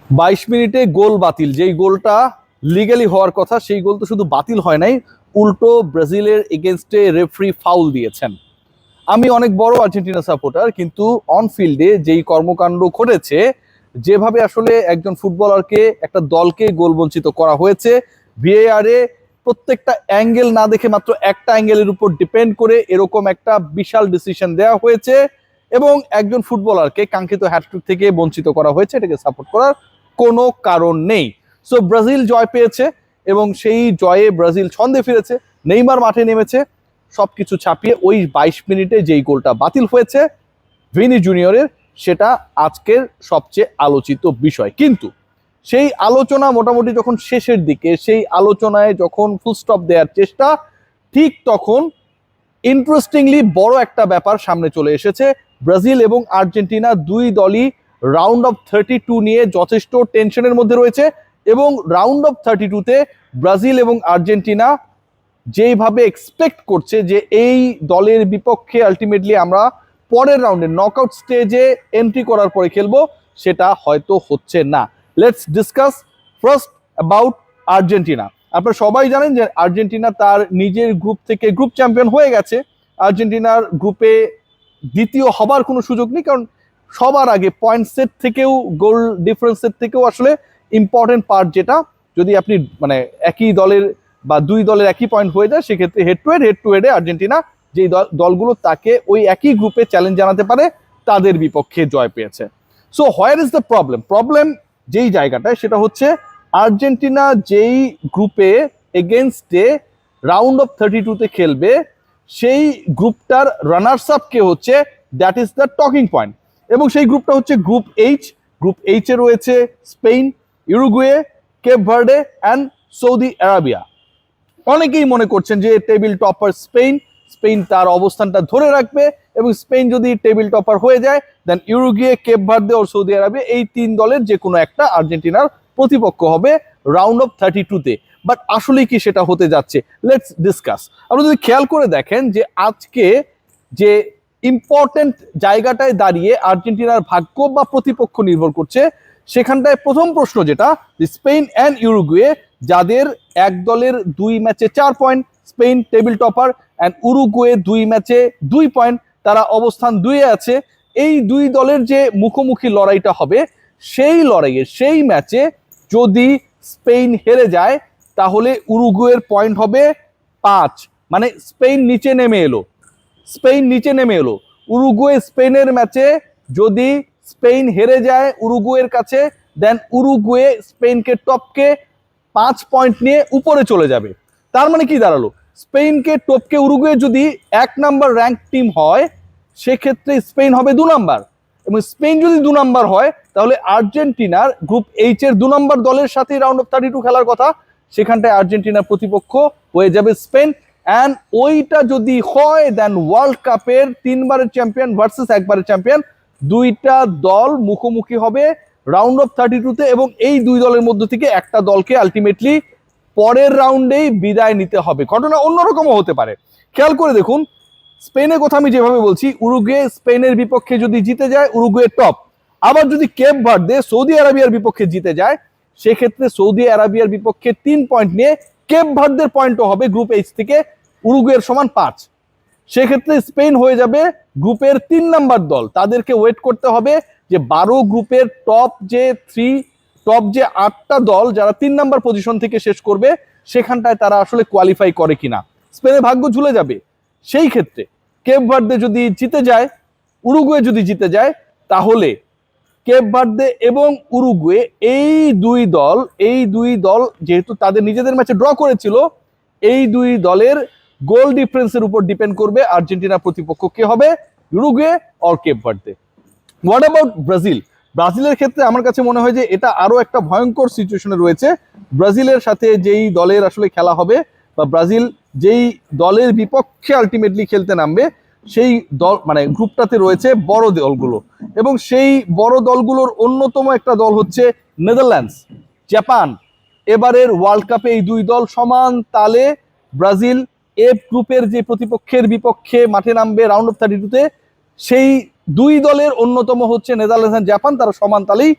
22 মিনিটে গোল বাতিল, যেই গোলটা লিগ্যালি হওয়ার কথা সেই গোল তো শুধু বাতিল হয় নাই, উল্টো ব্রাজিলের এগেনস্টে রেফারি ফাউল দিয়েছেন। আমি অনেক বড় আর্জেন্টিনা সাপোর্টার, কিন্তু অন ফিল্ডে যেই কর্মকাণ্ড ঘটেছে, যেভাবে আসলে একজন ফুটবলারকে, একটা দলকে গোল বঞ্চিত করা হয়েছে, ভিএআরে প্রত্যেকটা অ্যাঙ্গেল না দেখে মাত্র একটা অ্যাঙ্গেলের উপর ডিপেন্ড করে এরকম একটা বিশাল ডিসিশন দেওয়া হয়েছে এবং একজন ফুটবলারকে কাঙ্ক্ষিত হ্যাটট্রিক থেকে বঞ্চিত করা হয়েছে, এটাকে সাপোর্ট করার কোনো কারণ নেই। সো ব্রাজিল জয় পেয়েছে এবং সেই জয়ে ব্রাজিল ছন্দে ফিরেছে, নেইমার মাঠে নেমেছে, সবকিছু ছাপিয়ে ওই 22 মিনিটে যেই গোলটা বাতিল হয়েছে ভিনি জুনিয়রের, সেটা আজকের সবচেয়ে আলোচিত বিষয়। কিন্তু সেই আলোচনা মোটামুটি যখন শেষের দিকে, সেই আলোচনায় যখন ফুল স্টপ দেওয়ার চেষ্টা, ঠিক তখন ইন্টারেস্টিংলি বড় একটা ব্যাপার সামনে চলে এসেছে। ব্রাজিল এবং আর্জেন্টিনা দুই দলই রাউন্ড অফ 32 নিয়ে যথেষ্ট টেনশনের মধ্যে রয়েছে এবং রাউন্ড অফ 32-তে ব্রাজিল এবং আর্জেন্টিনা যেইভাবে এক্সপেক্ট করছে যে এই দলের বিপক্ষে আলটিমেটলি আমরা পরের রাউন্ডে নকআউট স্টেজে এন্ট্রি করার পরে খেলবো, সেটা হয়তো হচ্ছে না। Let's discuss first about Argentina. আপনারা সবাই জানেন যে আর্জেন্টিনা তার নিজের গ্রুপ থেকে গ্রুপ চ্যাম্পিয়ন হয়ে গেছে। আর্জেন্টিনার গ্রুপে দ্বিতীয় হবার কোনো সুযোগ নেই, কারণ সবার আগে পয়েন্ট সেট থেকেও, গোল ডিফারেন্সের থেকেও আসলে ইম্পর্টেন্ট পার্ট যেটা, যদি আপনি মানে একই দলের বা দুই দলের একই পয়েন্ট হয়ে যায়, সেক্ষেত্রে হেড টু হেডে আর্জেন্টিনা যেই দলগুলো তাকে ওই একই গ্রুপে চ্যালেঞ্জ জানাতে পারে তাদের বিপক্ষে জয় পেয়েছে। So where is the problem যেই জায়গাটায়, সেটা হচ্ছে আর্জেন্টিনা যেই গ্রুপে এগেনস্টে রাউন্ড অফ 32-তে খেলবে, সেই গ্রুপটার রানার্স আপ কে হচ্ছে, that is the talking point. এবং সেই গ্রুপটা হচ্ছে গ্রুপ এইচ এ রয়েছে Spain, Uruguay, Cape Verde and Saudi Arabia. অনেকেই মনে করছেন যে টেবিল টপার স্পেন তার অবস্থানটা ধরে রাখবে এবং স্পেন যদি টেবিল টপার হয়ে যায়, দেন ইউরুগুয়ে, কেপ ভার্দে ও সৌদি আরবে, এই তিন দলের যে কোনো একটা আর্জেন্টিনার প্রতিপক্ষ হবে রাউন্ড অফ 32-তে। বাট আসলে কি সেটা হতে যাচ্ছে? Let's discuss. আপনি যদি খেয়াল করে দেখেন যে আজকে যে ইম্পর্টেন্ট জায়গাটায় দাঁড়িয়ে আর্জেন্টিনার ভাগ্য বা প্রতিপক্ষ নির্ভর করছে, সেখানটায় প্রথম প্রশ্ন যেটা, স্পেন অ্যান্ড ইউরুগুয়ে, যাদের এক দলের 2 ম্যাচে 4 point, Spain table topper, and Uruguay 2 ম্যাচে 2 পয়েন্ট, তারা অবস্থান 2-এ আছে। এই দুই দলের যে মুখোমুখি লড়াইটা হবে, সেই লড়াইয়ে, সেই ম্যাচে যদি স্পেন হেরে যায়, তাহলে উরুগুয়ের পয়েন্ট হবে 5, মানে স্পেন নিচে নেমে এলো। উরুগুয়ে স্পেনের ম্যাচে যদি স্পেন হেরে যায় উরুগুয়ের কাছে, দেন উরুগুয়ে স্পেনকে টপকে 5 পয়েন্ট নিয়ে উপরে চলে যাবে। তার মানে কি দাঁড়ালো, স্পেনকে টপকে উরুগুয়ে যদি 1 নাম্বার র্যাঙ্ক টিম হয়, সেক্ষেত্রে স্পেন হবে 2 নাম্বার, এবং স্পেন যদি 2 নাম্বার হয়, তাহলে আর্জেন্টিনার গ্রুপ এইচ এর 2 নাম্বার দলের সাথে রাউন্ড অফ 32 খেলার কথা, সেখানটায় আর্জেন্টিনার প্রতিপক্ষ হয়ে যাবে স্পেন। অ্যান্ড ওইটা যদি হয়, দেন ওয়ার্ল্ড কাপের 3 বারের চ্যাম্পিয়ন ভার্সেস 1 বারের চ্যাম্পিয়ন, দুইটা দল মুখোমুখি হবে রাউন্ড অফ 32-তে, এবং এই দুই দলের মধ্য থেকে একটা দলকে আলটিমেটলি পরের রাউন্ডেই বিদায় নিতে হবে। ঘটনা অন্যরকমও হতে পারে। খেয়াল করে দেখুন, স্পেনের কথা আমি যেভাবে বলছি, উরুগুয়ে স্পেনের বিপক্ষে যদি জিতে যায়, উরুগুয়ে টপ। আবার যদি কেপ ভার্দে সৌদি আরবিয়ার বিপক্ষে জিতে যায়, সেক্ষেত্রে সৌদি আরবিয়ার বিপক্ষে 3 পয়েন্ট নিয়ে কেপ ভার্দের পয়েন্টও হবে গ্রুপ এইচ থেকে উরুগুয়ের সমান 5। সেক্ষেত্রে স্পেন হয়ে যাবে গ্রুপের 3 নাম্বার দল। তাদেরকে ওয়েট করতে হবে যে 12 গ্রুপের টপ যে 8টা দল যারা 3 নাম্বার পজিশন থেকে শেষ করবে, সেখানটায় তারা আসলে কোয়ালিফাই করে কিনা। স্পেনের ভাগ্য ঝুলে যাবে। সেই ক্ষেত্রে কেপ ভার্দে যদি জিতে যায়, উরুগুয়ে যদি জিতে যায়, তাহলে কেপ ভার্দে এবং উরুগুয়ে এই দুই দল যেহেতু তাদের নিজেদের ম্যাচে ড্র করেছিল, এই দুই দলের গোল ডিফারেন্সের উপর ডিপেন্ড করবে আর্জেন্টিনা প্রতিপক্ষ কে হবে, Uruguay or Cape Verde. What about ব্রাজিলের ক্ষেত্রে আমার কাছে মনে হয় যে এটা আরো একটা ভয়ঙ্কর সিচুয়েশনে রয়েছে। ব্রাজিলের সাথে যেই দলের আসলে খেলা হবে, বা ব্রাজিল যেই দলের বিপক্ষে আলটিমেটলি খেলতে নামবে, সেই দল মানে গ্রুপটাতে রয়েছে বড় দলগুলো, এবং সেই বড় দলগুলোর অন্যতম একটা দল হচ্ছে নেদারল্যান্ডস, জাপান। এবারের ওয়ার্ল্ড কাপে এই দুই দল সমান তালে, ব্রাজিল এফ গ্রুপের যে প্রতিপক্ষের বিপক্ষে মাঠে নামবে রাউন্ড অফ 32-তে, সেই দুই দলের অন্যতম হচ্ছে নেদারল্যান্ডস এন্ড জাপান, তারা সমান তালেই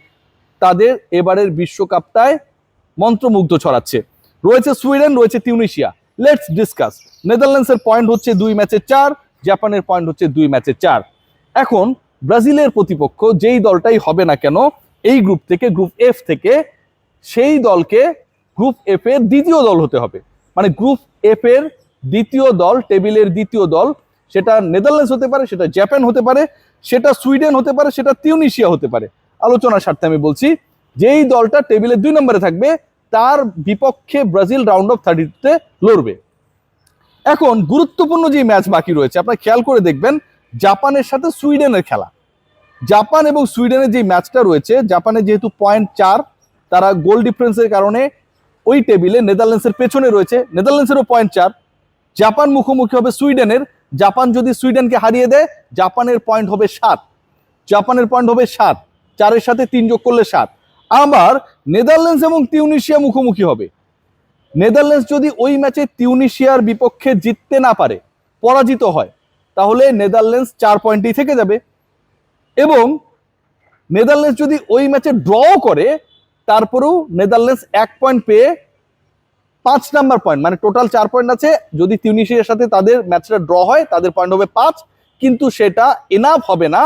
তাদের এবারের বিশ্বকাপটায় মন্ত্রমুগ্ধ ছড়াচ্ছে। রয়েছে সুইডেন, রয়েছে তিউনিশিয়া। Let's discuss. নেদারল্যান্ডসের পয়েন্ট হচ্ছে 2 ম্যাচে 4, জাপানের পয়েন্ট হচ্ছে 2 ম্যাচে 4। এখন ব্রাজিলের প্রতিপক্ষ যেই দলটাই হবে না কেন এই গ্রুপ থেকে, গ্রুপ এফ থেকে, সেই দলকে গ্রুপ এফ এর দ্বিতীয় দল হতে হবে। মানে গ্রুপ এফ এর দ্বিতীয় দল, টেবিলের দ্বিতীয় দল, সেটা নেদারল্যান্ডস হতে পারে, সেটা জাপান হতে পারে, সেটা সুইডেন হতে পারে, সেটা তিউনিশিয়া হতে পারে। আলোচনার স্বার্থে আমি বলছি, যেই দলটা টেবিলের 2 নম্বরে থাকবে তার বিপক্ষে ব্রাজিল রাউন্ড অফ 32-তে লড়বে। এখন গুরুত্বপূর্ণ যে ম্যাচ বাকি রয়েছে, আপনারা খেয়াল করে দেখবেন জাপানের সাথে সুইডেনের খেলা। জাপান এবং সুইডেনের যে ম্যাচটা রয়েছে, জাপানের যেহেতু পয়েন্ট 4, তারা গোল ডিফারেন্সের কারণে ওই টেবিলে নেদারল্যান্ডসের পেছনে রয়েছে, নেদারল্যান্ডসেরও পয়েন্ট 4। জাপান মুখোমুখি হবে সুইডেনের। জাপান যদি সুইডেনকে হারিয়ে দেয়, জাপানের পয়েন্ট হবে 7। জাপানের পয়েন্ট হবে 7, 4-এর সাথে 3 যোগ করলে 7। আবার নেদারল্যান্ডস এবং তিউনিশিয়া মুখোমুখি হবে। নেদারল্যান্ডস যদি ওই ম্যাচে তিউনিশিয়ার বিপক্ষে জিততে না পারে, পরাজিত হয়, তাহলে নেদারল্যান্ডস 4 পয়েন্টেই থেকে যাবে। এবং নেদারল্যান্ডস যদি ওই ম্যাচে ড্র করে, তারপরেও নেদারল্যান্ডস 1 পয়েন্ট পেয়ে 5 নাম্বার পয়েন্ট, মানে টোটাল 4 পয়েন্ট আছে। যদি তিউনিশিয়ার সাথে তাদের ম্যাচটা ড্র হয়, তাদের পয়েন্ট হবে 5, কিন্তু সেটা এনাফ হবে না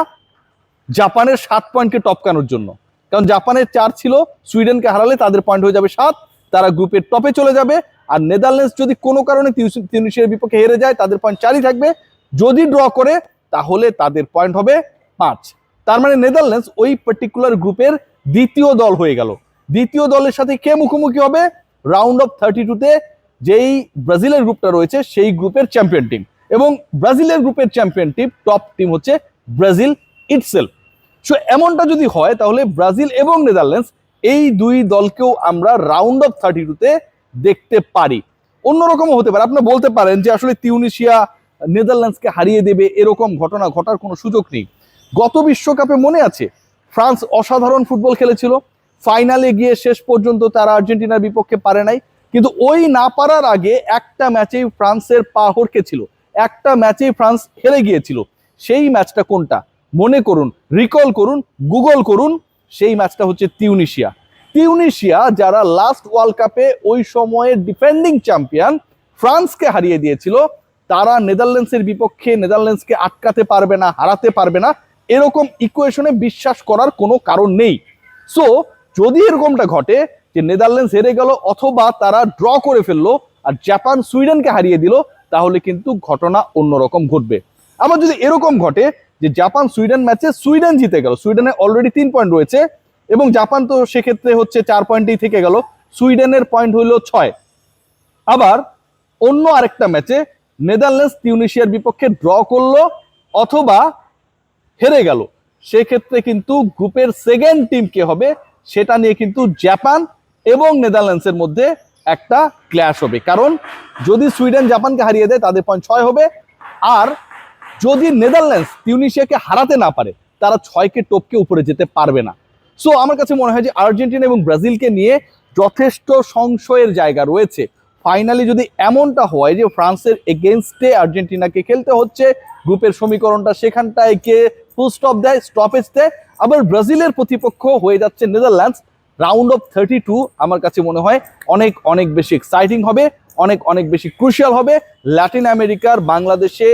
জাপানের 7 পয়েন্টকে টপকানোর জন্য। কারণ জাপানের 4 ছিল, সুইডেনকে হারালে তাদের পয়েন্ট হয়ে যাবে 7, তারা গ্রুপের টপে চলে যাবে। আর নেদারল্যান্ডস যদি কোনো কারণে তিউনিশিয়ার বিপক্ষে হেরে যায়, তাদের পয়েন্ট 4ই থাকবে। যদি ড্র করে, তাহলে তাদের পয়েন্ট হবে 5। তার মানে নেদারল্যান্ডস ওই পার্টিকুলার গ্রুপের দ্বিতীয় দল হয়ে গেল। দ্বিতীয় দলের সাথে কে মুখোমুখি হবে? রাউন্ড অফ 32-তে যেই ব্রাজিলের গ্রুপটা রয়েছে সেই গ্রুপের চ্যাম্পিয়ন টিম। এবং ব্রাজিলের গ্রুপের চ্যাম্পিয়ন টিম, টপ টিম হচ্ছে ব্রাজিল ইটসেলফ। সো এমনটা যদি হয়, তাহলে ব্রাজিল এবং নেদারল্যান্ডস এই 2 দলকেও আমরা রাউন্ড অফ 32-তে দেখতে পারি। অন্যরকমও হতে পারে। আপনি বলতে পারেন যে আসলে তিউনিশিয়া নেদারল্যান্ডসকে হারিয়ে দেবে, এরকম ঘটনা ঘটার কোনো সুযোগ নেই। গত বিশ্বকাপে মনে আছে ফ্রান্স অসাধারণ ফুটবল খেলেছিল, ফাইনালে গিয়ে শেষ পর্যন্ত তারা আর্জেন্টিনার বিপক্ষে পারে নাই। কিন্তু ওই না পারার আগে একটা ম্যাচেই ফ্রান্সের পা হড়কেছিল, একটা ম্যাচেই ফ্রান্স হেরে গিয়েছিল। সেই ম্যাচটা কোনটা মনে করুন, রিকল করুন, গুগল করুন। সেই ম্যাচটা হচ্ছে তিউনিশিয়া। তিউনিশিয়া যারা লাস্ট ওয়ার্ল্ড কাপে ওই সময়ের ডিফেন্ডিং চ্যাম্পিয়ন ফ্রান্সকে হারিয়ে দিয়েছিল, তারা নেদারল্যান্ডসের বিপক্ষে নেদারল্যান্ডসকে আটকাতে পারবে না, হারাতে পারবে না, এরকম ইকুয়েশনে বিশ্বাস করার কোনো কারণ নেই। সো যদি এরকমটা ঘটে যে নেদারল্যান্ডস হেরে গেল অথবা তারা ড্র করে ফেললো আর জাপান সুইডেনকে হারিয়ে দিল, তাহলে কিন্তু ঘটনা অন্যরকম ঘটবে। আবার যদি এরকম ঘটে যে জাপান সুইডেন ম্যাচে সুইডেন জিতে গেল, সুইডেনে অলরেডি 3 পয়েন্ট রয়েছে এবং জাপান তো সেক্ষেত্রে হচ্ছে 4 পয়েন্টেই থেকে গেল, সুইডেনের পয়েন্ট হইল 6। আবার অন্য আরেকটা ম্যাচে নেদারল্যান্ডস তিউনিশিয়ার বিপক্ষে ড্র করলো অথবা হেরে গেল, সেক্ষেত্রে কিন্তু গ্রুপের সেকেন্ড টিম কে হবে সেটা নিয়ে কিন্তু জাপান এবং নেদারল্যান্ডসের মধ্যে একটা ক্ল্যাশ হবে। কারণ যদি সুইডেন জাপানকে হারিয়ে দেয়, তাদের পয়েন্ট 6 হবে। আর যদি নেদারল্যান্ডস তিউনিশিয়াকে হারাতে না পারে, তারা 6কে টপকে উপরে যেতে পারবে না। সো আমার কাছে মনে হয় যে আর্জেন্টিনা এবং ব্রাজিলকে নিয়ে যথেষ্ট সংশয়ের জায়গা রয়েছে। ফাইনালি যদি এমনটা হয় যে ফ্রান্সের এগেনস্টে আর্জেন্টিনাকে খেলতে হচ্ছে, গ্রুপের সমীকরণটা সেখানটায় কে ফুল স্টপ দেয়, স্টপেজ দেয়, আবার ব্রাজিলের প্রতিপক্ষ হয়ে যাচ্ছে নেদারল্যান্ডস, রাউন্ড অফ 32 আমার কাছে মনে হয় অনেক অনেক বেশি এক্সাইটিং হবে, অনেক অনেক বেশি ক্রুশিয়াল হবে। ল্যাটিন আমেরিকার, বাংলাদেশে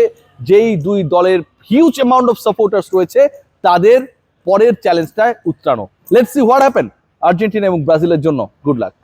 যেই 2 দলের হিউজ অ্যামাউন্ট অফ সাপোর্টার্স রয়েছে, তাদের পরের চ্যালেঞ্জটায় উত্তরানো। Let's see what happen Argentina এবং ব্রাজিলের জন্য। গুড লাক।